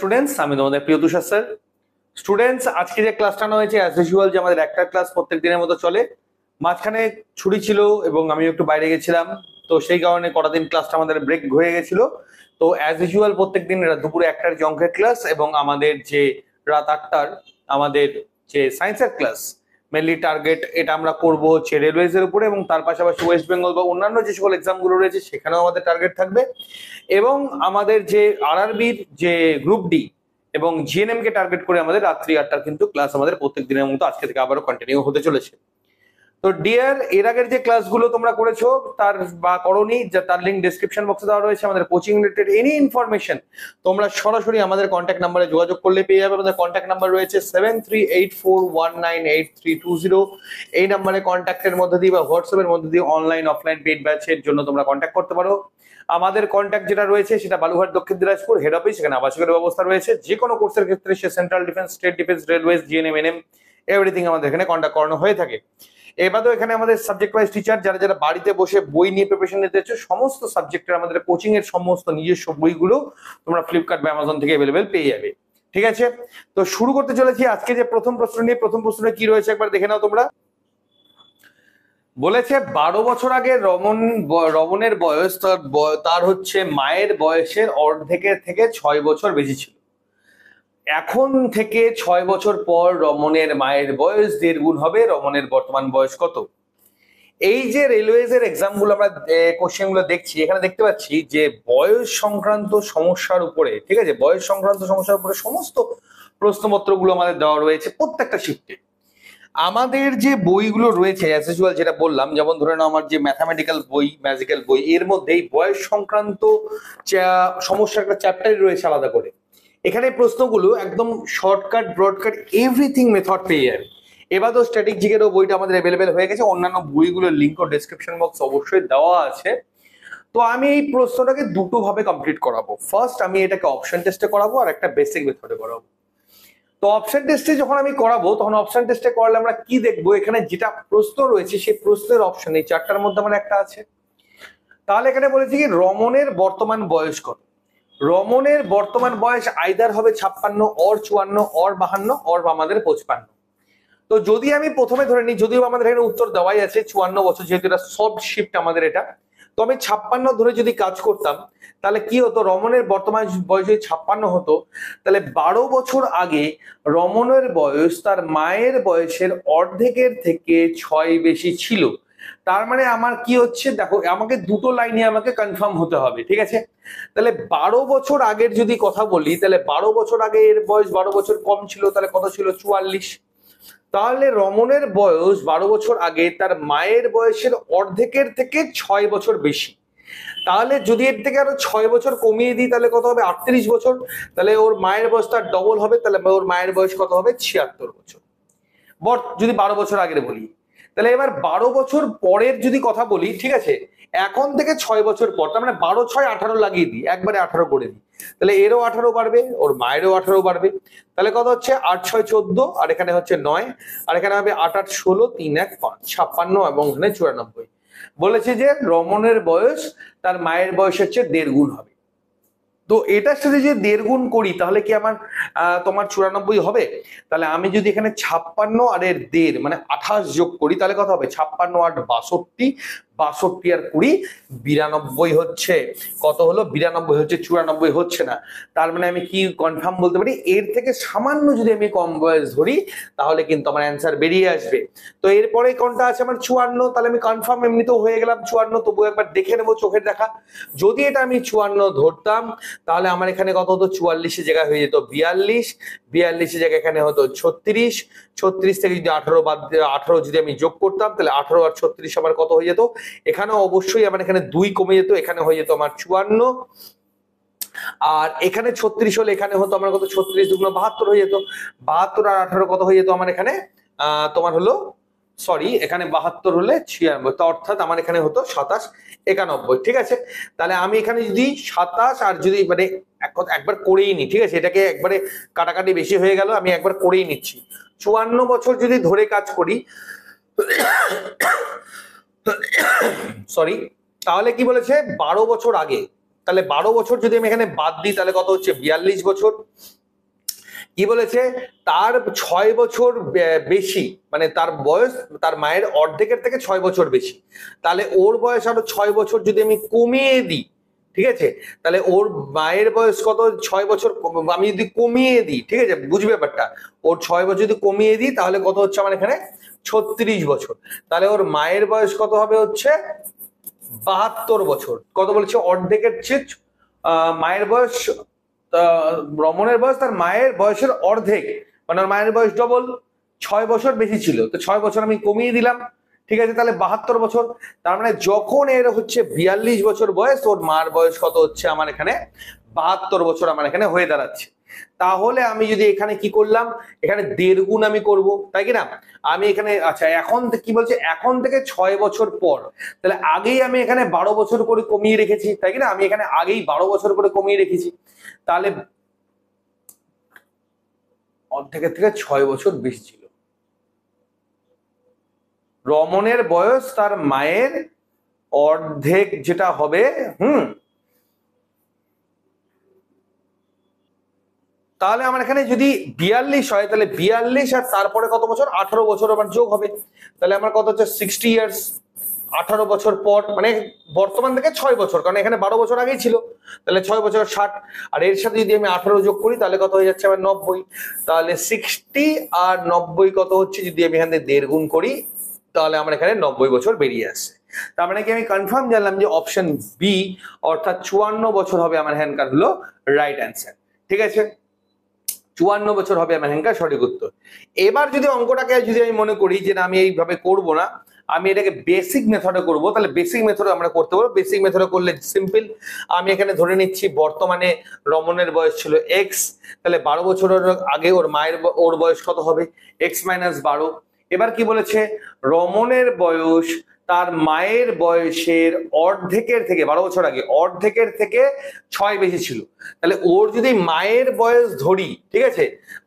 Students, আমি তোমাদের প্রিয় তুষার স্যার। স্টুডেন্টস, আজকে যে ক্লাসটা নেওয়া হয়েছে অ্যাজ ইউজুয়াল যে আমাদের একটা ক্লাস প্রত্যেক দিনের মতো চলে। মাঝখানে ছুটি ছিল এবং আমি একটু বাইরে গেছিলাম, তো সেই কারণে কটা দিন ক্লাসটা আমাদের ব্রেক হয়ে গেছিল। তো অ্যাজ ইউজুয়াল প্রত্যেক দিন দুপুরে 1টার যে অঙ্কের ক্লাস এবং আমাদের যে রাত 8টার আমাদের যে সায়েন্সের ক্লাস, মেনলি টার্গেট এটা আমরা করবো হচ্ছে রেলওয়েজ এর উপরে, এবং তার পাশাপাশি ওয়েস্ট বেঙ্গল বা অন্যান্য যে সকল এক্সাম গুলো রয়েছে সেখানেও আমাদের টার্গেট থাকবে। এবং আমাদের যে আরআরবির যে গ্রুপ ডি এবং জিএনএম কে টার্গেট করে আমাদের রাত্রি 8টার কিন্তু ক্লাস আমাদের প্রত্যেক দিনের মতো আজকে থেকে আবারও কন্টিনিউ হতে চলেছে। তো ডিয়ার, এর আগের যে ক্লাসগুলো তোমরা করেছো তার বা করোনি, তার লিঙ্ক ডেসক্রিপশন বক্সে দেওয়া রয়েছে। আমাদের কোচিং রিলেটেড এনি ইনফরমেশন তোমরা সরাসরি আমাদের কন্ট্যাক্ট নাম্বারে যোগাযোগ করলে পেয়ে যাবে। আমাদের কন্ট্যাক্ট নাম্বার রয়েছে 7384198320। এই নাম্বারে কন্ট্যাক্টের মধ্যে দিয়ে বা হোয়াটসঅ্যাপের মধ্যে দিয়ে অনলাইন অফলাইন পেইড ব্যাচের জন্য তোমরা কন্ট্যাক্ট করতে পারো। আমাদের কন্ট্যাক্ট যেটা রয়েছে সেটা বালুঘাট দক্ষিণ দিনাজপুর হেড অফিস, সেখানে আবাসিকের ব্যবস্থা রয়েছে। যে কোনো কোর্সের ক্ষেত্রে সে central defence, state defence, railways, GNM, NM everything আমাদের এখানে কন্ট্যাক্ট করানো হয়ে থাকে। এবারেও এখানে আমাদের সাবজেক্ট ওয়াইজ টিচার, যারা যারা বাড়িতে বসে বই নিয়ে প্রিপারেশন নিতে চাইছো, সমস্ত সাবজেক্টের আমাদের কোচিং এর সমস্ত নিজস্ব বইগুলো তোমরা ফ্লিপকার্ট বা অ্যামাজন থেকে অ্যাভেলেবেল পেয়ে যাবে। ঠিক আছে, তো শুরু করতে চলেছি আজকে যে প্রথম প্রশ্ন নিয়ে। প্রথম প্রশ্নে কি রয়েছে একবার দেখে নাও তোমরা। বলেছে 12 বছর আগে রমনের বয়স তার হচ্ছে মায়ের বয়সের অর্ধেকের থেকে 6 বছর বেশি ছিল। এখন থেকে 6 বছর পর রমনের মায়ের বয়স 1.5 গুণ হবে। রমনের বর্তমান বয়স কত? এই যে রেলওয়েজ এর এক্সাম গুলো আমরা কোশ্চেন গুলো দেখছি, এখানে দেখতে পাচ্ছি যে বয়স সংক্রান্ত সমস্যার উপরে, ঠিক আছে, বয়স সংক্রান্ত সমস্যার উপরে সমস্ত প্রশ্নপত্র গুলো আমাদের দেওয়া রয়েছে প্রত্যেকটা শিফটে। আমাদের যে বইগুলো রয়েছে অ্যাজ ইউজুয়াল যেটা বললাম, যেমন ধরে নাও আমার যে ম্যাথামেটিক্যাল বই, ম্যাজিক্যাল বই, এর মধ্যেই বয়স সংক্রান্ত সমস্যার একটা চ্যাপ্টারই রয়েছে আলাদা করে। এখানে প্রশ্নগুলো একদম শর্টকাট, ব্রডকাট, এভরিথিং মেথড পেয়ে যাবে। এবার তো স্ট্যাটিক জিকেরও বইটা আমাদের অ্যাভেলেবেল হয়ে গেছে, অন্যান্য বইগুলোর লিঙ্ক ও ডেসক্রিপশন বক্স অবশ্যই দেওয়া আছে। তো আমি এই প্রশ্নটাকে দুটো ভাবে কমপ্লিট করাবো। ফার্স্ট আমি এটাকে অপশন টেস্টে করাবো আর একটা বেসিক মেথডে করাবো। তো অপশন টেস্টে যখন আমি করাবো তখন অপশন টেস্টে করলে আমরা কি দেখবো, এখানে যেটা প্রশ্ন রয়েছে সেই প্রশ্নের অপশন এই 4টার মধ্যে আমার একটা আছে। তাহলে এখানে বলেছি কি রমনের বর্তমান বয়স কত। রমনের বর্তমান বয়স আইদার হবে 56 অর 54 অর 52 অর আমাদের 55। তো যদি আমি প্রথমে ধরে নিই, যদিও আমাদের এখানে উত্তর দেওয়াই আছে 54 বছর, যেহেতু এটা সফট শিফট আমাদের এটা, তো আমি 56 ধরে যদি কাজ করতাম তাহলে কি হতো, রমনের বর্তমান বয়স যদি 56 হতো তাহলে 12 বছর আগে রমনের বয়স তার মায়ের বয়সের অর্ধেকের থেকে 6 বেশি ছিল। তার মানে আমার কি হচ্ছে, দেখো আমাকে দুটো লাইনে আমাকে কনফার্ম হতে হবে। ঠিক আছে, তাহলে 12 বছর আগের যদি কথা বলি, তাহলে 12 বছর আগে এর বয়স 12 বছর কম ছিল, তাহলে কত ছিল, 44। তাহলে রমনের বয়স 12 বছর আগে তার মায়ের বয়সের অর্ধেকের থেকে 6 বছর বেশি। তাহলে যদি এর থেকে আরো 6 বছর কমিয়ে দিই তাহলে কত হবে, 38 বছর। তাহলে ওর মায়ের বয়স তার ডবল হবে, তাহলে ওর মায়ের বয়স কত হবে, 76 বছর। যদি 12 বছর আগের বলি, তাহলে এবার 12 বছর পরের যদি কথা বলি, ঠিক আছে, এখন থেকে 6 বছর পর, তার মানে 12 6 18 লাগিয়ে দিই, একবারে 18 করে দিই, তাহলে এরও 18 বাড়বে, ওর মায়েরও 18 বাড়বে। তাহলে কত হচ্ছে, 8 6 14, আর এখানে হচ্ছে 9, আর এখানে হবে 8 8 16, 3 1 5, 56 এবং এখানে 94। বলেছে যে রমনের বয়স তার মায়ের বয়স হচ্ছে 1.5 গুণ হবে। তো এটার সাথে যদি 1.5 গুণ করি তাহলে কি আমার তোমার 94 হবে। তাহলে আমি যদি এখানে 56 আর এর 1.5 মানে 28 যোগ করি তাহলে কত হবে, 56 8 62, 62 আর 20 92 হচ্ছে। কত হলো, 92 হচ্ছে, 94 হচ্ছে না। তার মানে আমি কি কনফার্ম বলতে পারি, এর থেকে সামান্য যদি আমি কম বয়স ধরি তাহলে কিন্তু আমার অ্যান্সার বেরিয়ে আসবে। তো এরপরে কোনটা আছে আমার 54, তাহলে আমি কনফার্ম এমনিতেও হয়ে গেলাম 54, তবু একবার দেখে নেবো চোখের দেখা। যদি এটা আমি 54 ধরতাম তাহলে আমার এখানে কত হতো, 44 জায়গায় হয়ে যেত 42, 42 জায়গায় এখানে হতো 36, 36 থেকে যদি 18 বাদ 18 যদি আমি যোগ করতাম তাহলে 18 আর 36 আমার কত হয়ে যেত, এখানেও অবশ্যই আমার এখানে 2 কমে যেত, এখানে হয়ে যেত আমার 54, আর এখানে 36 হলে এখানে হতো আমার কত, 36 দুগুণ 72 হয়ে যেত, 72 আর 18 কত হয়ে যেত আমার এখানে তোমার হলো, সরি এখানে 72 হলে 96, তো অর্থাৎ আমার এখানে হতো 27 91। ঠিক আছে, তাহলে আমি এখানে যদি 27 আর যদি মানে একবার করেই নি, ঠিক আছে, এটাকে একবারে কাটাকাটি বেশি হয়ে গেল, আমি একবার করেই নিচ্ছি। 54 বছর যদি ধরে কাজ করি, সরি, তাহলে কি বলেছে 12 বছর আগে, তাহলে 12 বছর যদি আমি এখানে বাদ দিই তাহলে কত হচ্ছে 42 বছর। কি বলেছে তার 6 বছর বেশি, মানে তার বয়স তার মায়ের অর্ধেকের থেকে 6 বছর বেশি, তাহলে ওর বয়স আরো 6 বছর যদি আমি কমিয়ে দিই, ঠিক আছে, তাহলে ওর মায়ের বয়স কত 6 বছর আমি যদি কমিয়ে দিই, ঠিক আছে বুঝবে ব্যাপারটা, ওর 6 বছর যদি কমিয়ে দিই তাহলে কত হচ্ছে আমার এখানে 36 বছর। তাহলে ওর মায়ের বয়স কত হবে হচ্ছে 72 বছর। কত বলেছে অর্ধেকের চেয়ে মায়ের বয়স, রমণের বয়স তার মায়ের বয়সের অর্ধেক, মানে ওর মায়ের বয়স ডবল, 6 বছর বেশি ছিল, তো 6 বছর আমি কমিয়ে দিলাম, ঠিক আছে, তাহলে 72 বছর। তার মানে যখন এর হচ্ছে 42 বছর বয়স, ওর মার বয়স কত হচ্ছে আমার এখানে 72 বছর আমার এখানে হয়ে দাঁড়াচ্ছে। তাহলে আমি যদি এখানে কি করলাম, এখানে 1.5 গুণ আমি করব, তাই কি না, আমি এখানে আচ্ছা এখন কি বলছে এখন থেকে 6 বছর পর, তাহলে আগেই আমি এখানে 12 বছর করে কমিয়ে রেখেছি, তাই কি না, আমি এখানে আগেই 12 বছর করে কমিয়ে রেখেছি, তাহলে অর্ধেকের থেকে 6 বছর বেশি ছিল। রমণের বয়স তার মায়ের অর্ধেক যেটা হবে, তাহলে আমার এখানে যদি 42 হয় তাহলে 42 আর তারপরে কত বছর 18 বছর আমার যোগ হবে, তাহলে আমার কত হচ্ছে 60 ইয়ার্স। 18 বছর পর মানে বর্তমান থেকে 6 বছর, কারণ এখানে 12 বছর আগেই ছিল, তাহলে 6 বছর 60, আর এর সাথে যদি আমি 18 যোগ করি তাহলে কত হয়ে যাচ্ছে আমার 90। তাহলে 60 আর 90 কত হচ্ছে, যদি আমি এখানে 1.5 গুণ করি তাহলে আমার এখানে 90 বছর বেরিয়ে আসছে। তার মানে কি আমি কনফার্ম জানলাম যে অপশন বি অর্থাৎ 54 বছর হবে আমার এখানকার হলো রাইট অ্যান্সার। ঠিক আছে, 54 বছর হবে আমার এখানকার সঠিক উত্তর। এবার যদি অঙ্কটাকে যদি আমি মনে করি যে না আমি এইভাবে করব না, আমি এটাকে বেসিক মেথডে করব, তাহলে বেসিক মেথডে আমরা করতে পারবো। বেসিক মেথডে করলে সিম্পল, আমি এখানে ধরে নিচ্ছি বর্তমানে রমণের বয়স ছিল এক্স, তাহলে 12 বছরের আগে ওর মায়ের ওর বয়স কত হবে এক্স মাইনাস 12। এবার কি বলেছে রমণের বয়স তার মায়ের বয়সের অর্ধেকের থেকে 12 বছর আগে অর্ধেকের থেকে 6 বেশি ছিল, তাহলে ওর যদি মায়ের বয়স ধরি, ঠিক আছে,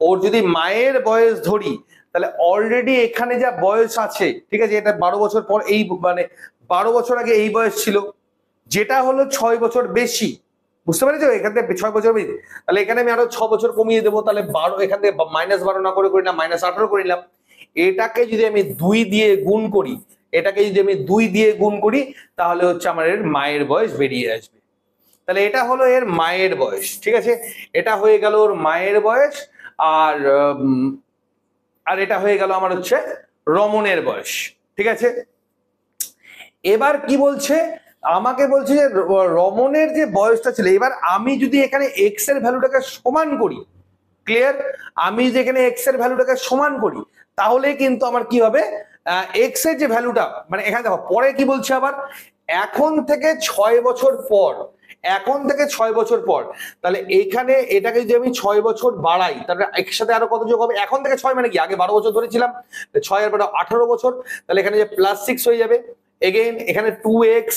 ওর যদি মায়ের বয়স ধরি তাহলে অলরেডি এখানে যা বয়স আছে, ঠিক আছে, এটা 12 বছর পর এই মানে 12 বছর আগে এই বয়স ছিল, যেটা হলো 6 বছর বেশি, বুঝতে পেরেছো, এখান থেকে 6 বছর বেশি, তাহলে এখানে আমি আরো 6 বছর কমিয়ে দেবো, তাহলে 12 এখান থেকে -12 না করে করি না -18 করে নিলাম। এটাকে যদি আমি 2 দিয়ে গুণ করি, এটাকে যদি আমি 2 দিয়ে গুণ করি তাহলে হচ্ছে আমার এর মায়ের বয়স বেরিয়ে আসবে। তাহলে এটা হলো এর মায়ের বয়স, ঠিক আছে, এটা হয়ে গেল ওর মায়ের বয়স, আর আর এটা হয়ে গেল আমার হচ্ছে রমণের বয়স। ঠিক আছে, এবার কি বলছে আমাকে বলছে যে রমণের যে বয়সটা ছিল, এবার আমি যদি এখানে এক্স এর ভ্যালুটাকে সমান করি, ক্লিয়ার, আমি যদি এখানে এক্স এর ভ্যালুটাকে সমান করি তাহলে কিন্তু আমার কি হবে এক্স এর যে ভ্যালুটা, মানে এখানে দেখো পরে কি বলছে আবার এখন থেকে 6 বছর পর, এখন থেকে 6 বছর পর, তাহলে এইখানে এটাকে যদি আমি 6 বছর বাড়াই তাহলে একসাথে আরো কত যোগ হবে, এখন থেকে 6 মানে কি আগে 12 বছর ধরেছিলাম, 6 এর পরে 18 বছর, তাহলে এখানে যে +6 হয়ে যাবে, এগেইন এখানে 2x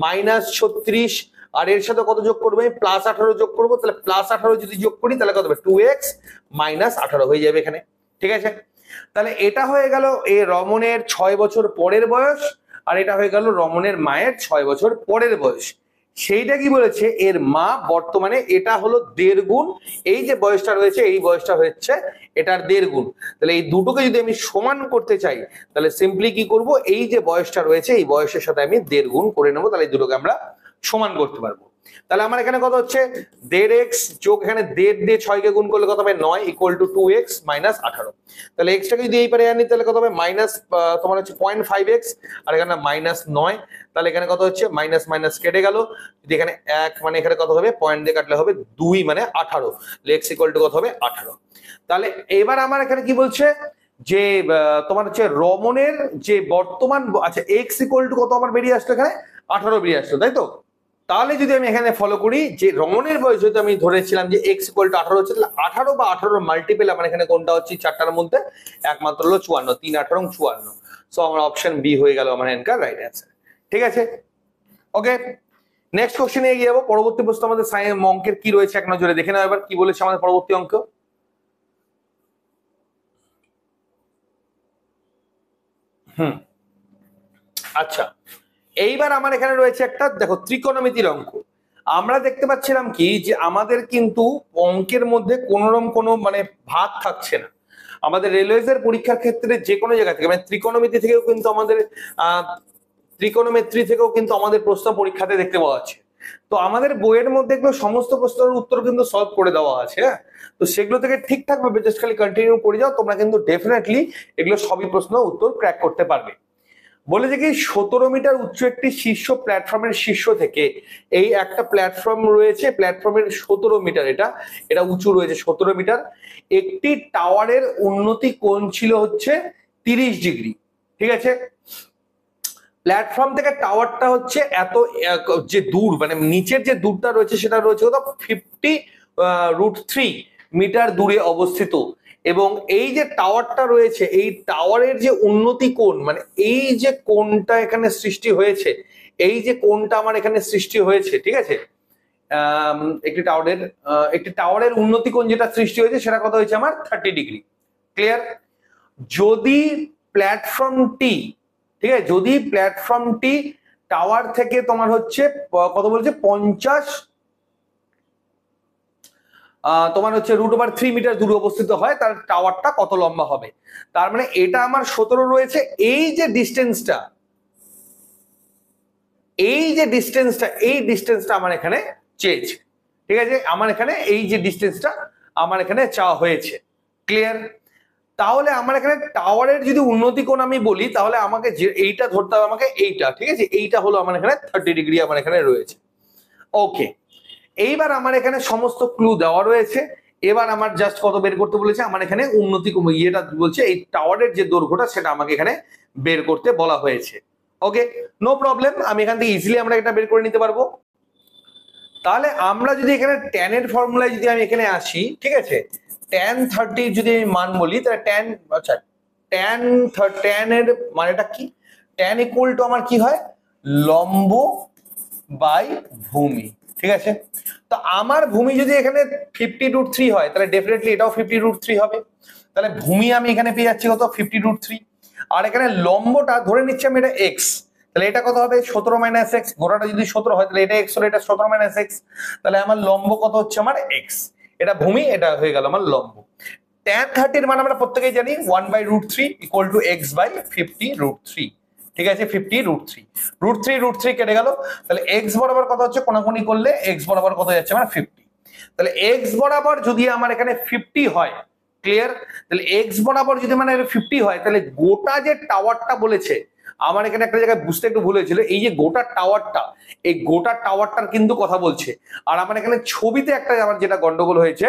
-36, আর এর সাথে কত যোগ করবে +18 যোগ করবো, তাহলে +18 যদি যোগ করি তাহলে কত হবে 2x -18 হয়ে যাবে এখানে। ঠিক আছে, তাহলে এটা হয়ে গেল এই রমণের 6 বছর পরের বয়স, আর এটা হয়ে গেল রমণের মায়ের 6 বছর পরের বয়স। সেইটা কি বলেছে এর মা বর্তমানে এটা হলো 1.5 গুণ, এই যে বয়সটা রয়েছে এই বয়সটা হচ্ছে এটার 1.5 গুণ, তাহলে এই দুটোকে যদি আমি সমান করতে চাই তাহলে সিম্পলি কি করব এই যে বয়সটা রয়েছে এই বয়সের সাথে আমি 1.5 গুণ করে নেবো, তাহলে এই দুটোকে আমরা সমান করতে পারবো। তাহলে আমার এখানে কত হচ্ছে 1.5x যোগ এখানে 1.5 দিয়ে 6 কে গুণ করলে কত হবে 9 = 2x -18, তাহলে x টাকে যদি এই পারে আনি তাহলে কত হবে মাইনাস তোমার হচ্ছে 0.5x, আর এখানে -9, তাহলে এখানে কত হচ্ছে মাইনাস মাইনাস কেটে গেল, যদি এখানে 1 মানে এখানে কত হবে পয়েন্ট দিয়ে কাটলে হবে 2 মানে 18, x = কত হবে 18। তাহলে এবার আমার এখানে কি বলছে যে তোমার হচ্ছে রমণের যে বর্তমান আচ্ছা x = কত আমার বেরিয়ে আসলো এখানে 18 বেরিয়ে আসলো, তাই তো, তাহলে যদি আমি এখানে ফলো করি যে রমণের বয়স যেহেতু আমি ধরেছিলাম যে x = 18 হচ্ছে, তাহলে 18 বা 18 মাল্টিপল আমার এখানে কোনটা হচ্ছে চারটার মধ্যে একমাত্র হলো 54, 3 18 54, সো আমার অপশন বি হয়ে গেল আমার এখানকার রাইট অ্যান্সার। ঠিক আছে, ওকে, নেক্সট কোশ্চেনে এগিয়ে যাবো। পরবর্তী প্রশ্ন আমাদের অঙ্কের কি রয়েছে এক নজরে দেখে নাও এবার কি বলেছে আমাদের পরবর্তী অঙ্ক। আচ্ছা, এইবার আমার এখানে রয়েছে একটা দেখো ত্রিকোণমিতির অঙ্ক। আমরা দেখতে পাচ্ছিলাম কি যে আমাদের কিন্তু অঙ্কের মধ্যে কোনোরকম কোনো মানে ভাগ থাকছে না। আমাদের রেলওয়েজ এর পরীক্ষার ক্ষেত্রে যে কোনো জায়গা থেকে মানে ত্রিকোণমিতি থেকেও কিন্তু আমাদের ত্রিকোণমিত্রি থেকেও কিন্তু আমাদের প্রশ্ন পরীক্ষাতে দেখতে পাওয়া যাচ্ছে। তো আমাদের বইয়ের মধ্যে এগুলো সমস্ত প্রশ্নের উত্তর কিন্তু সলভ করে দেওয়া আছে। হ্যাঁ, তো সেগুলো থেকে ঠিকঠাক ভাবে জাস্ট খালি কন্টিনিউ করে যাও, তোমরা কিন্তু ডেফিনেটলি এগুলো সবই প্রশ্ন উত্তর ক্র্যাক করতে পারবে। বলেছে কি 17 মিটার উচ্চ একটি শীর্ষ প্ল্যাটফর্মের শীর্ষ থেকে, এই একটা প্ল্যাটফর্ম রয়েছে, প্ল্যাটফর্মের 17 মিটার, এটা উঁচু রয়েছে 17 মিটার, একটি টাওয়ারের উন্নতি কোণ ছিল হচ্ছে 30 ডিগ্রি। ঠিক আছে, প্ল্যাটফর্ম থেকে টাওয়ারটা হচ্ছে এত যে দূর মানে নিচের যে দূরটা রয়েছে সেটা রয়েছে কত 50√3 মিটার দূরে অবস্থিত, এবং এই যে টাওয়ারটা রয়েছে এই টাওয়ারের যে উন্নতি কোণ মানে এই যে কোণটা এখানে সৃষ্টি হয়েছে, এই যে কোণটা আমার এখানে সৃষ্টি হয়েছে, ঠিক আছে, একটি টাওয়ারের উন্নতি কোণ যেটা সৃষ্টি হয়েছে সেটা কত হয়েছে আমার 30 ডিগ্রি। ক্লিয়ার? যদি প্ল্যাটফর্মটি, ঠিক আছে, যদি প্ল্যাটফর্মটি টাওয়ার থেকে তোমার হচ্ছে কত বলছে 50 তোমার হচ্ছে √3 মিটার দূরে অবস্থিত হয়, তার টাওয়ারটা কত লম্বা হবে। তার মানে এটা আমার 17 রয়েছে, এই যে ডিস্টেন্সটা, এই ডিস্টেন্সটা আমার এখানে চেয়েছে। ঠিক আছে, আমার এখানে এই যে ডিস্টেন্সটা আমার এখানে চাওয়া হয়েছে। ক্লিয়ার? তাহলে আমার এখানে টাওয়ারের যদি উন্নতি কোণ আমি বলি তাহলে আমাকে যে এইটা ধরতে হবে, আমাকে এইটা, ঠিক আছে, এইটা হলো আমার এখানে 30 ডিগ্রি আমার এখানে রয়েছে। ওকে, এইবার আমার এখানে সমস্ত ক্লু দেওয়া রয়েছে। এবার আমার জাস্ট কত বের করতে বলেছে, আমার এখানে উন্নতি ইয়েটা বলছে এই টাওয়ারের যে দৈর্ঘ্যটা সেটা আমাকে এখানে বের করতে বলা হয়েছে। ওকে, নো প্রবলেম, আমি এখান থেকে ইজিলি আমরা এটা বের করে নিতে পারবো। তাহলে আমরা যদি এখানে tan এর ফর্মুলায় যদি আমি এখানে আসি, ঠিক আছে, tan 30 যদি আমি মান বলি তাহলে tan, আচ্ছা, tan এর মানেটা কি, tan ইকুয়াল টু আমার কি হয়, লম্ব বাই ভূমি। ঠিক আছে, তো আমার ভূমি যদি এখানে 50√3 হয় তাহলে ডেফিনেটলি এটাও 50√3 হবে। তাহলে ভূমি আমি এখানে পেয়ে যাচ্ছি কত 50√3, আর এখানে লম্বটা ধরে নিচ্ছি আমি এটা x, তাহলে এটা কত হবে 17 - x, গোড়াটা যদি 17 হয় তাহলে এটা x হলো, এটা 17 - x, তাহলে আমার লম্ব কত হচ্ছে আমার x, এটা ভূমি, এটা হয়ে গেল আমার লম্ব। tan 30 এর মান আমরা প্রত্যেকেই জানি 1/√3 ইকুয়াল টু x বাই 50√3। ঠিক আছে, 50√3 কেটে গেল, তাহলে x বরাবর কত হচ্ছে, কোনাকুনি করলে x বরাবর কত যাচ্ছে আমার 50। তাহলে x বরাবর যদি আমার এখানে 50 হয়, ক্লিয়ার, তাহলে x বরাবর যদি মানে 50 হয় তাহলে গোটা যে টাওয়ারটা বলেছে, আমার এখানে একটা জায়গায় বুঝতে একটু ভুল হয়েছিল, এই যে গোটা টাওয়ারটা, এই গোটা টাওয়ারটার কিন্তু কথা বলছে। আর আমার এখানে ছবিতে একটা আমার যেটা গন্ডগোল হয়েছে,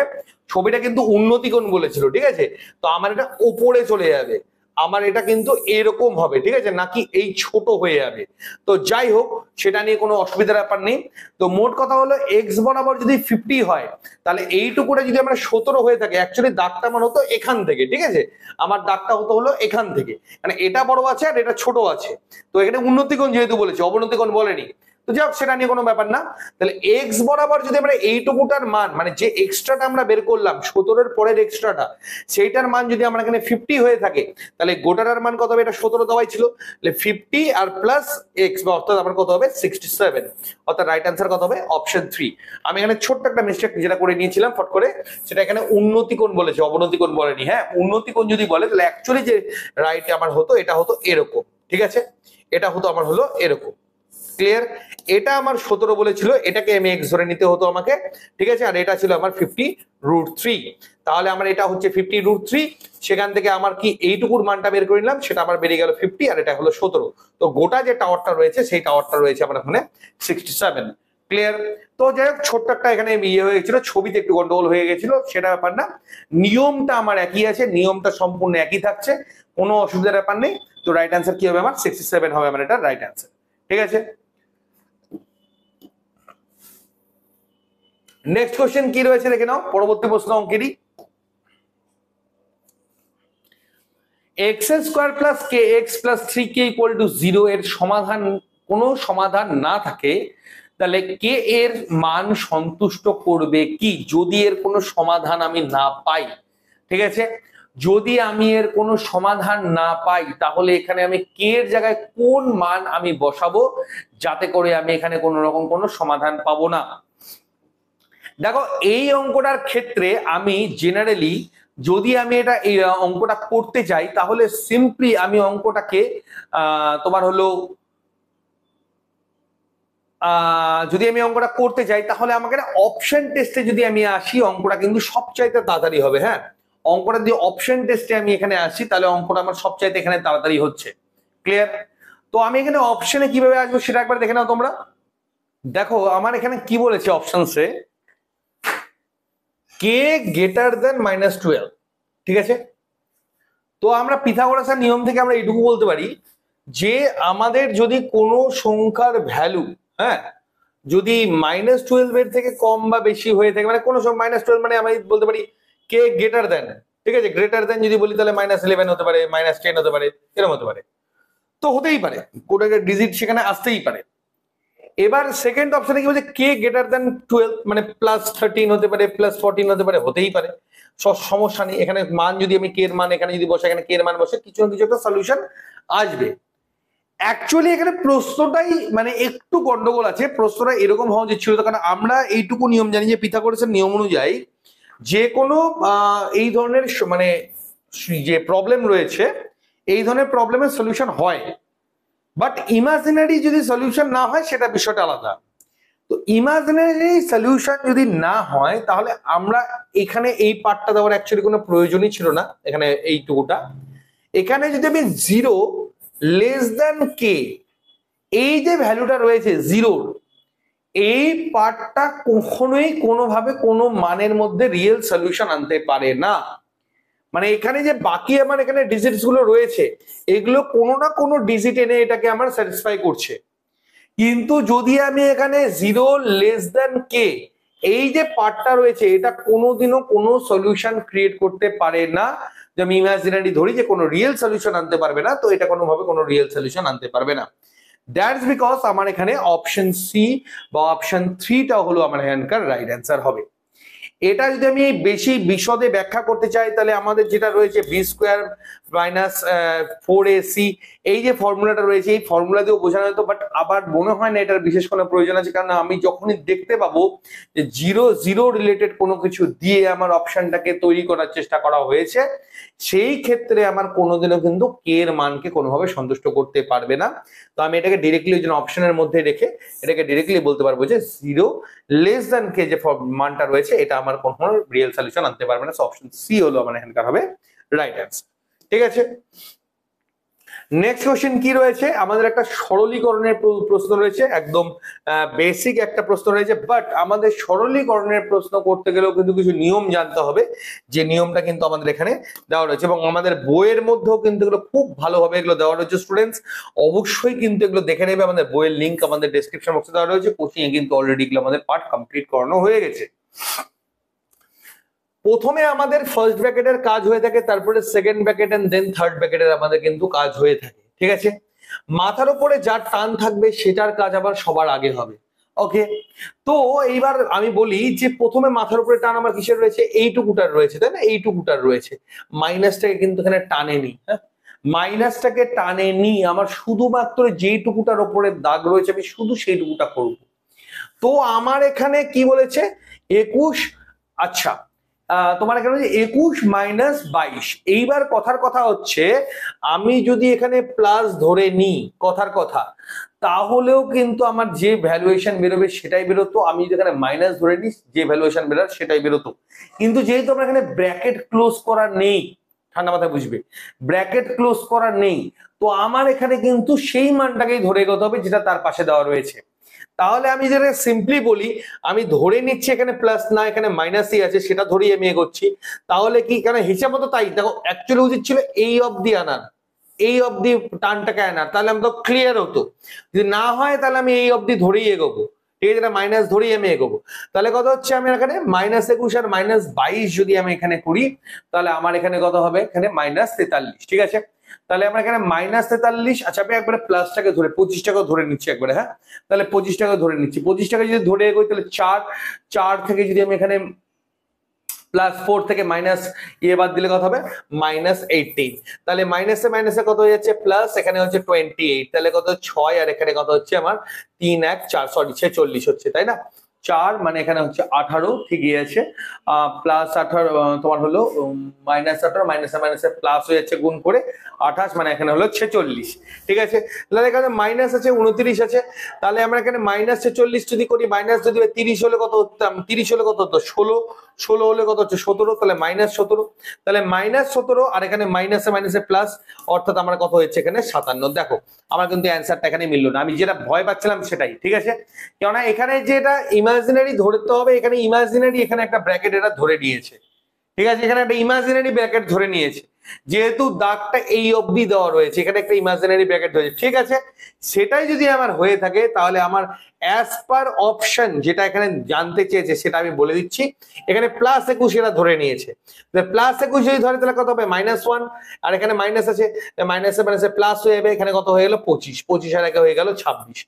ছবিটা কিন্তু উন্নতি কোণ বলেছিল, ঠিক আছে, তো আমার এটা ওপরে চলে যাবে, আমার এটা কিন্তু এরকম হবে, ঠিক আছে, নাকি এই ছোট হয়ে যাবে। তো যাই হোক, সেটা নিয়ে কোনো অসুবিধার ব্যাপার নেই। তো মোট কথা হলো x বরাবর যদি 50 হয় তাহলে এইটুকুটা যদি আমরা 17 হয়ে থাকে, অ্যাকচুয়ালি দাগটা মানে হতো এখান থেকে, ঠিক আছে, আমার দাগটা হলো এখান থেকে, মানে এটা বড় আছে আর এটা ছোট আছে। তো এখানে উন্নতি কোণ যেহেতু বলেছে, অবনতি কোণ বলেনি, তো যাই হোক সেটা নিয়ে কোনো ব্যাপার না। তাহলে x বরাবর যদি আমরা এইটুকুটার মান মানে যে এক্সট্রাটা আমরা বের করলাম 17 এর পরের এক্সট্রাটা, সেইটার মান যদি আমরা এখানে 50 হয়ে থাকে তাহলে গোটাটার মান কত হবে, এটা 17 দেওয়াই ছিল, তাহলে 50 আর প্লাস x, অর্থাৎ আমার কত হবে 67, অর্থাৎ রাইট অ্যান্সার কত হবে অপশন 3। আমি এখানে ছোট্ট একটা মিস্টেক যেটা করে নিয়েছিলাম ফট করে, সেটা এখানে উন্নতি কোণ বলেছে, অবনতি কোণ বলেনি। হ্যাঁ, উন্নতি কোণ যদি বলে তাহলে অ্যাকচুয়ালি যে রাইট আমার হতো এটা হতো এরকম, ঠিক আছে, এটা হতো আমার হলো এরকম। ক্লিয়ার? এটা আমার 17 বলেছিল, এটাকে আমি x ধরে নিতে হতো আমাকে, ঠিক আছে, আর এটা ছিল আমার 50√3, তাহলে আমার এটা হচ্ছে 50√3, সেখান থেকে আমার কি এইটুকুর মানটা বের করে নিলাম, সেটা আমার বেরিয়ে গেল 50 আর এটা হলো 17। তো গোটা যে টাওয়ারটা রয়েছে সেই টাওয়ারটা রয়েছে আমার এখানে 67। ক্লিয়ার? তো যাই হোক, ছোট্ট একটা এখানে ইয়ে হয়ে গেছিল, ছবিতে একটু গন্ডগোল হয়ে গেছিল, সেটা ব্যাপার না, নিয়মটা আমার একই আছে, নিয়মটা সম্পূর্ণ একই থাকছে, কোনো অসুবিধার ব্যাপার নেই। তো রাইট অ্যান্সার কি হবে আমার 67 হবে আমার এটা রাইট অ্যান্সার। ঠিক আছে, নেক্সট কোশ্চেন কি রয়েছে দেখে নাও, পরবর্তী প্রশ্ন অঙ্কেরই। x² + kx + 3k = 0 এর সমাধান, কোনো সমাধান না থাকে তাহলে কে এর মান সন্তুষ্ট করবে কি, যদি এর কোনো সমাধান আমি না পাই। ঠিক আছে, যদি আমি এর কোনো সমাধান না পাই তাহলে এখানে আমি কে এর জায়গায় কোন মান আমি বসাবো যাতে করে আমি এখানে কোনো রকম কোনো সমাধান পাবো না। দেখো এই অঙ্কটার ক্ষেত্রে আমি জেনারেলি যদি আমি এটা এই অঙ্কটা করতে চাই তাহলে সিম্পলি আমি অঙ্কটাকে তোমার হলো যদি আমি অঙ্কটা করতে চাই তাহলে আমাকে অপশন টেস্টে যদি আমি আসি অঙ্কটা কিন্তু সবচাইতে তাড়াতাড়ি হবে। হ্যাঁ, অঙ্কটা যদি অপশন টেস্টে আমি এখানে আসি তাহলে অঙ্কটা আমার সবচাইতে এখানে তাড়াতাড়ি হচ্ছে। ক্লিয়ার? তো আমি এখানে অপশনে কিভাবে আসবো সেটা একবার দেখে নাও তোমরা। দেখো আমার এখানে কি বলেছে অপশনসে, কে গ্রেটার দেন -12। ঠিক আছে, তো আমরা পিথাগোরাসের নিয়ম থেকে আমরা এইটুকু বলতে পারি যে আমাদের যদি কোনো সংখ্যার ভ্যালু, হ্যাঁ, যদি -12 এর থেকে কম বা বেশি হয়ে থাকে, মানে কোনো -12 মানে আমি বলতে পারি কে গ্রেটার দেন, ঠিক আছে, গ্রেটার দেন যদি বলি তাহলে -11 হতে পারে, -10 হতে পারে, এরকম হতে পারে, তো হতেই পারে, কোনো একটা ডিজিট সেখানে আসতেই পারে। এবার সেকেন্ড অপশনে কি বলছে, কে গ্রেটার দেন 12, মানে +13 হতে পারে, +14 হতে পারে, হতেই পারে, সমস্যা নেই। এখানে মান যদি আমি কে এর মান এখানে যদি বসে, এখানে কে এর মান বসে, কিছু না কিছু একটা সলিউশন আসবে। অ্যাকচুয়ালি এখানে প্রশ্নটাই মানে একটু গন্ডগোল আছে, প্রশ্নটা এরকম হওয়া উচিত ছিল, কারণ আমরা এইটুকু নিয়ম জানি যে পিথাগোরাসের নিয়ম অনুযায়ী যে কোনো এই ধরনের মানে যে প্রবলেম রয়েছে এই ধরনের প্রবলেমের সলিউশন হয়, বাট ইমাজিনারি যদি সলিউশন না হয় সেটা বিষয়টা আলাদা। তো ইমাজিনারি সলিউশন যদি না হয় তাহলে আমরা এখানে এই পার্টটা দেওয়ার অ্যাকচুয়ালি কোনো প্রয়োজনই ছিল না। এখানে এইটুকুটা, এখানে যদি আমি 0 লেস দেন কে, এই যে ভ্যালুটা রয়েছে 0, এই পার্টটা কখনোই কোনোভাবে কোনো মানের মধ্যে রিয়েল সলিউশন আনতে পারে না। মানে এখানে যে বাকি আমার এখানে ডিজিটস গুলো রয়েছে এগুলো কোনো না কোনো ডিজিট এনে এটাকে আমার স্যাটিসফাই করছে, কিন্তু যদি আমি এখানে 0 লেস দেন কে এই যে পার্টটা রয়েছে এটা কোনোদিনও কোনো সলিউশন ক্রিয়েট করতে পারে না। যে আমি ইমাজিনারি ধরি যে কোনো রিয়েল সলিউশন আনতে পারবে না, তো এটা কোনোভাবে কোনো রিয়েল সলিউশন আনতে পারবে না। দ্যাটস বিকজ আমার এখানে অপশন সি বা অপশন 3টা হলো আমার এখানকার রাইট অ্যান্সার হবে। এটা যদি আমি বেশি বিশদে ব্যাখ্যা করতে চাই তাহলে আমাদের যেটা রয়েছে b² - 4ac, এই যে ফর্মুলাটা রয়েছে এই ফর্মুলা দিয়েও বোঝানো যেত, বাট আবার মনে হয় না এটার বিশেষ কোনো প্রয়োজন আছে, কারণ আমি যখনই দেখতে পাবো যে 0 রিলেটেড কোনো কিছু দিয়ে আমার অপশনটাকে তৈরি করার চেষ্টা করা হয়েছে, সেই ক্ষেত্রে আমার কোনোদিনও কিন্তু কে এর মানকে কোনোভাবে সন্তুষ্ট করতে পারবে না। তো আমি এটাকে ডিরেক্টলি ওই জন্য অপশনের মধ্যে রেখে এটাকে ডিরেক্টলি বলতে পারবো যে 0 লেস দেন কে যে মানটা রয়েছে এটা আমার কোনো রিয়েল সলিউশন আনতে পারবে না। সো অপশন সি হলো আমার এখানকার হবে রাইট অ্যান্সার। ঠিক আছে, নেক্সট কোশ্চেন কি রয়েছে, আমাদের একটা সরলীকরণের প্রশ্ন রয়েছে, একদম বেসিক একটা প্রশ্ন রয়েছে, বাট আমাদের সরলীকরণের প্রশ্ন করতে গেলেও কিন্তু কিছু নিয়ম জানতে হবে, যে নিয়মটা কিন্তু আমাদের এখানে দেওয়া রয়েছে এবং আমাদের বইয়ের মধ্যেও কিন্তু এগুলো খুব ভালোভাবে এগুলো দেওয়া রয়েছে। স্টুডেন্টস অবশ্যই কিন্তু এগুলো দেখে নেবে, আমাদের বইয়ের লিঙ্ক আমাদের ডেসক্রিপশন বক্সে দেওয়া রয়েছে, কোচিং এ কিন্তু অলরেডি এগুলো আমাদের পার্ট কমপ্লিট করানো হয়ে গেছে। প্রথমে আমাদের ফার্স্ট ব্র্যাকেটের কাজ হয়ে থাকে, তারপরে second bracket and then third ব্র্যাকেটের আমাদের কিন্তু কাজ হয়ে থাকে। ঠিক আছে, মাথার উপরে যার টান থাকবে সেটার কাজ আবার সবার আগে হবে। ওকে, তো এইবার আমি বলি যে প্রথমে মাথার উপরে টান আমার কিসের রয়েছে, এইটুকুটার রয়েছে, তাই না, এইটুকুটার রয়েছে, মাইনাসটাকে কিন্তু এখানে টানে নি, হ্যাঁ, মাইনাসটাকে টানে নি, আমার শুধুমাত্র যেইটুকুটার উপরে দাগ রয়েছে আমি শুধু সেইটুকুটা করব। তো আমার এখানে কি বলেছে 21, আচ্ছা তোমার এখানে 21 - 22। এইবার কথার কথা হচ্ছে আমি যদি এখানে প্লাস ধরে নিই, কথার কথা, তাহলেও কিন্তু আমার যে ভ্যালুয়েশন বেরোবে সেটাই বেরোতো, আমি যদি এখানে মাইনাস ধরে নিই যে ভ্যালুয়েশন বেরোয় সেটাই বেরোতো, কিন্তু যেহেতু আমার এখানে ব্র্যাকেট ক্লোজ করা নেই, ঠান্ডা মাথায় বুঝবে, ব্র্যাকেট ক্লোজ করা নেই, তো আমার এখানে কিন্তু সেই মানটাকেই ধরে এগোতে হবে যেটা তার পাশে দেওয়া রয়েছে। তাহলে আমি যেটা সিম্পলি বলি, আমি ধরে নিচ্ছি এখানে প্লাস না এখানে মাইনাসই আছে, সেটা ধরেই আমি এগোচ্ছি। তাহলে কি, কেন হিসাব মতো তাই, দেখো অ্যাকচুয়ালি উচিত ছিল এই অবধি আনার, এই অবধি টানটাকে আনার, তাহলে আমি তো ক্লিয়ার হতো। যদি না হয় তাহলে আমি এই অবধি ধরেই এগোবো, ঠিক আছে, এটা মাইনাস ধরেই আমি এগোবো। তাহলে কত হচ্ছে, আমি এখানে -21 আর -22 যদি আমি এখানে করি তাহলে আমার এখানে কত হবে, এখানে -43। ঠিক আছে, তাহলে আমরা এখানে -43, আচ্ছা আমি একবারে প্লাসটাকে ধরে 25 টাকা ধরে নিচ্ছি একবারে, হ্যাঁ, তাহলে 25 টাকা ধরে নিচ্ছি, 25 টাকা যদি ধরে এগোই তাহলে 4 থেকে যদি আমি এখানে +4 থেকে মাইনাস বাদ দিলে কত হবে -18, তাহলে মাইনাসে মাইনাসে কত হয়ে যাচ্ছে প্লাস, এখানে হচ্ছে 28, তাহলে কত 6 আর এখানে কত হচ্ছে আমার 3 1 4 সরি 46 হচ্ছে, তাই না। 4 মানে এখানে হচ্ছে 18, ঠিকই আছে। প্লাস 18 তোমার হলো -18, মাইনাসে মাইনাসে প্লাস হয়ে যাচ্ছে গুণ করে 28, মানে এখানে হলো 46, ঠিক আছে। তাহলে এখানে মাইনাস আছে 29 আছে, তাহলে আমরা এখানে -46 যদি করি, মাইনাস যদি 30 হলে কত হতাম, 30 হলে কত হতো 16, 16 হলে কত হচ্ছে 17, তাহলে -17, তাহলে -17 আর এখানে মাইনাসে মাইনাসে প্লাস, অর্থাৎ আমার কত হচ্ছে এখানে 57। দেখো আমার কিন্তু অ্যান্সারটা এখানে মিললো না, আমি যেটা ভয় পাচ্ছিলাম সেটাই, ঠিক আছে। কেননা এখানে যেটা ইমাজিনারি ধরতে হবে, এখানে ইমাজিনারি এখানে একটা ব্র্যাকেট এটা ধরে নিয়েছে, ঠিক আছে, এখানে একটা ইমাজিনারি ব্র্যাকেট ধরে নিয়েছে, যেহেতু দাগটা এই অবধি দেওয়া রয়েছে, এখানে একটা ইমাজিনারি ব্র্যাকেট হয়েছে, ঠিক আছে। সেটাই যদি আমার হয়ে থাকে তাহলে আমার অ্যাজ পার অপশন যেটা এখানে জানতে চেয়েছে সেটা আমি বলে দিচ্ছি। এখানে +21 এরা ধরে নিয়েছে, +21 যদি ধরে তাহলে কত হবে -1, আর এখানে মাইনাস আছে, মাইনাসে মাইনাসে প্লাস হয়ে যাবে, এখানে কত হয়ে গেল 25, 25 আর একে হয়ে গেল 26,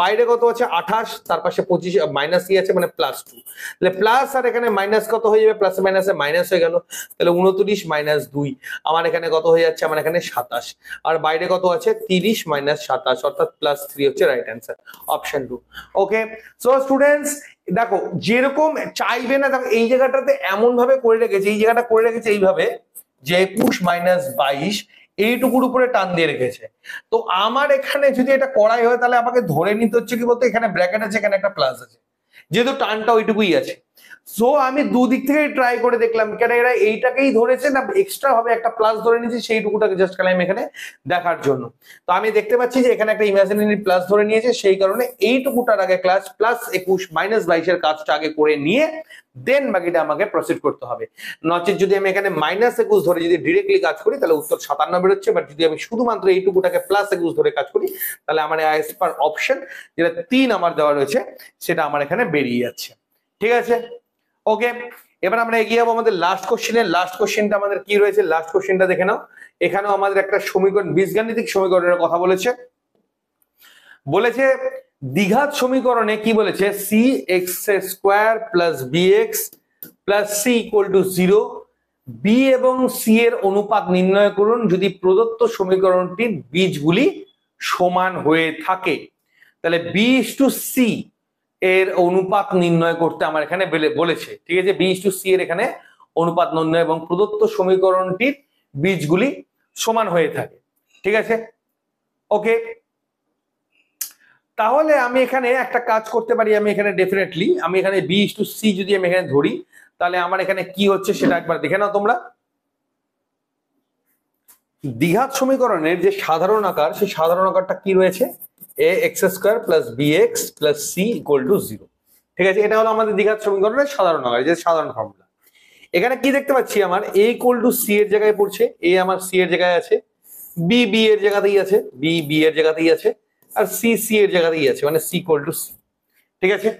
বাইরে কত আছে 28, তার পাশে 25 মাইনাস কি আছে মানে +2, তাহলে প্লাস আর এখানে মাইনাস কত হয়ে যাবে, প্লাসে মাইনাসে মাইনাস হয়ে গেল, তাহলে 29 - 2 আমার এখানে কত হয়ে যাচ্ছে, আমার এখানে 27, আর বাইরে কত আছে 30 - 27, অর্থাৎ +3 হচ্ছে রাইট অ্যান্সার, অপশন 2। ওকে, সো স্টুডেন্টস দেখো যেরকম চাইবে না, দেখো এই জায়গাটাতে এমন ভাবে করে রেখেছে, এই জায়গাটা করে রেখেছে এইভাবে যে 21 - 22 এইটুকুর উপরে টান দিয়ে রেখেছে। তো আমার এখানে যদি এটা করাই হয় তাহলে আমাকে ধরে নিতে হচ্ছে কি বলতো, এখানে ব্র্যাকেট আছে, এখানে একটা প্লাস আছে, যেহেতু টানটা ওইটুকুই আছে। সো আমি দুদিক থেকে ট্রাই করে দেখলাম কেন এরা এইটাকেই ধরেছে না এক্সট্রা ভাবে একটা প্লাস ধরে নিয়েছে, সেইটুকুটাকে জাস্ট খেলাম এখানে দেখার জন্য। তো আমি দেখতে পাচ্ছি যে এখানে একটা ইমাজিনারি প্লাস ধরে নিয়েছে, সেই কারণে এইটুকুটার আগে ক্লাস +21 - 22 এর কাজটা আগে করে নিয়ে দেন বাকিটা আমাকে প্রসিড করতে হবে। নচেত যদি আমি এখানে -21 ধরে যদি ডিরেক্টলি কাজ করি তাহলে উত্তর 57 বেরোচ্ছে, বাট যদি আমি শুধুমাত্র এইটুকুটাকে +21 ধরে কাজ করি তাহলে আমার অ্যাজ পার অপশন যেটা 3 আমার দেওয়া রয়েছে সেটা আমার এখানে বেরিয়ে যাচ্ছে, ঠিক আছে। ওকে, এবার আমরা এগিয়ে যাবো আমাদের লাস্ট কোশ্চেনে। লাস্ট কোশ্চেনটা আমাদের কি রয়েছে, লাস্ট কোশ্চেনটা দেখে নাও। এখানেও আমাদের একটা সমীকরণ, বীজগাণিতিক সমীকরণের কথা বলেছে। বলেছে দ্বিঘাত সমীকরণে কি বলেছে, cx² + bx + c = 0, b এবং c এর অনুপাত নির্ণয় করুন যদি প্রদত্ত সমীকরণটির বীজগুলি সমান হয়ে থাকে। তাহলে b/c এর অনুপাত নির্ণয় করতে আমার এখানে বলেছে, ঠিক আছে, b/c এর এখানে অনুপাত নির্ণয় এবং প্রদত্ত সমীকরণটির বীজগুলি সমান হয়ে থাকে, ঠিক আছে। ওকে, তাহলে আমি এখানে একটা কাজ করতে পারি, আমি এখানে ডেফিনেটলি আমি এখানে b/c যদি আমি এখানে ধরি তাহলে আমার এখানে কি হচ্ছে সেটা একবার দেখে নাও তোমরা। দ্বিঘাত সমীকরণের যে সাধারণ আকার, সেই সাধারণ আকারটা কি রয়েছে, ax² + bx + c = 0, ঠিক আছে। এটা হলো আমাদের দ্বিঘাত সমীকরণের সাধারণ আকার, যে সাধারণ ফর্মুলা। এখানে কি দেখতে পাচ্ছি, আমার a = c এর জায়গায় পড়ছে, a আমার c এর জায়গায় আছে, b b এর জায়গাতেই আছে, b b এর জায়গাতেই আছে, আর c c এর জায়গাতেই আছে, মানে c = c, ঠিক আছে।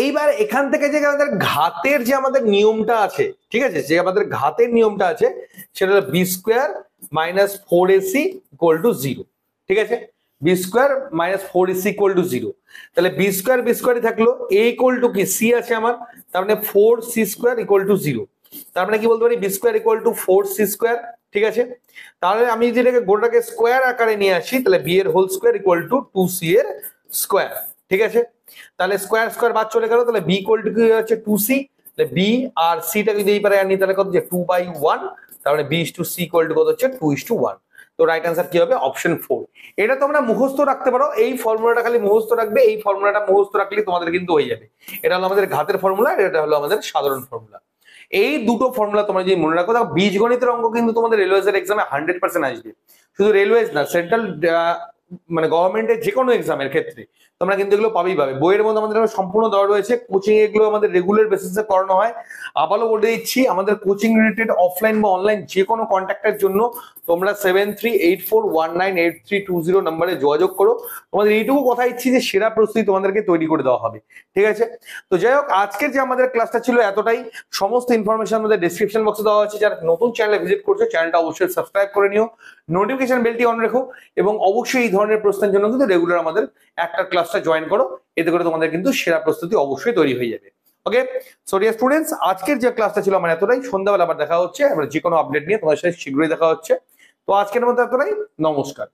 এইবার এখান থেকে যে আমাদের ঘাতের যে আমাদের নিয়মটা আছে, ঠিক আছে, যে আমাদের ঘাতের নিয়মটা আছে সেটা হলো b² - 4ac = 0, ঠিক আছে, b² - 4ac = 0। তাহলে b² থাকলো, a = কি c আছে আমার, তার মানে 4c² = 0। তার মানে কি বলতে পারি, b² = 4c², ঠিক আছে। তাহলে আমি যদি এটাকে গোটাকে স্কোয়ার আকারে নিয়ে আসি তাহলে b এর হোল স্কোয়ার = 2c এর স্কোয়ার, ঠিক আছে। তাহলে স্কোয়ার স্কোয়ার বাদ চলে গেল, তাহলে b = কি হচ্ছে 2c, তাহলে b আর c টা যদি এই পারে আনি তাহলে কত হচ্ছে 2/1, তার মানে b/c = কত হচ্ছে 2:1। তো রাইট অ্যান্সার কি হবে, অপশন 4। এটা তোমরা মুখস্থ রাখতে পারো, এই ফর্মুলাটা খালি মুখস্থ রাখবে, এই ফর্মুলাটা মুখস্থ রাখলে তোমাদের কিন্তু হয়ে যাবে। এটা হলো আমাদের ঘাতের ফর্মুলা, এটা হলো আমাদের সাধারণ ফর্মুলা। এই দুটো ফর্মুলা তোমরা যদি মনে রাখো, দেখো বীজগণিতের অঙ্ক কিন্তু তোমাদের রেলওয়েজের এক্সামে 100% আসবে। শুধু রেলওয়েজ না, সেন্ট্রাল মানে গভর্নমেন্টের যে কোনো এক্সামের ক্ষেত্রে তোমরা কিন্তু এগুলো পাবেই পাবে। বইয়ের মধ্যে আমাদের সম্পূর্ণ দেওয়া রয়েছে, কোচিং এগুলো আমাদের রেগুলার বেসিসে করানো হয়। আবারও বলে দিচ্ছি, আমাদের কোচিং রিলেটেড অফলাইন বা অনলাইন যে কোনো কন্ট্যাক্টের জন্য তোমরা 7384198320 নম্বরে যোগাযোগ করো। তোমাদের এইটুকু কথা দিচ্ছি যে সেরা প্রস্তুতি তোমাদেরকে তৈরি করে দেওয়া হবে, ঠিক আছে। তো যাই হোক, আজকের যে আমাদের ক্লাসটা ছিল এতটাই। সমস্ত ইনফরমেশন আমাদের ডেসক্রিপশন বক্সে দেওয়া আছে। যারা নতুন চ্যানেলে ভিজিট করছো, চ্যানেলটা অবশ্যই সাবস্ক্রাইব করে নিও, নোটিফিকেশন বেলটি অন রেখো, এবং অবশ্যই এই ধরনের প্রশ্নের জন্য কিন্তু রেগুলার আমাদের একটা ক্লাসটা জয়েন করো। এতে করে তোমাদের কিন্তু সেরা প্রস্তুতি অবশ্যই তৈরি হয়ে যাবে। ওকে, সো ডিয়ার স্টুডেন্টস, আজকের যে ক্লাসটা ছিল আমার এতটাই। সন্ধ্যাবেলা আবার দেখা হচ্ছে, আবার যে কোনো আপডেট নিয়ে তোমাদের সাথে শীঘ্রই দেখা হচ্ছে। তো আজকের মতো এতটাই, নমস্কার।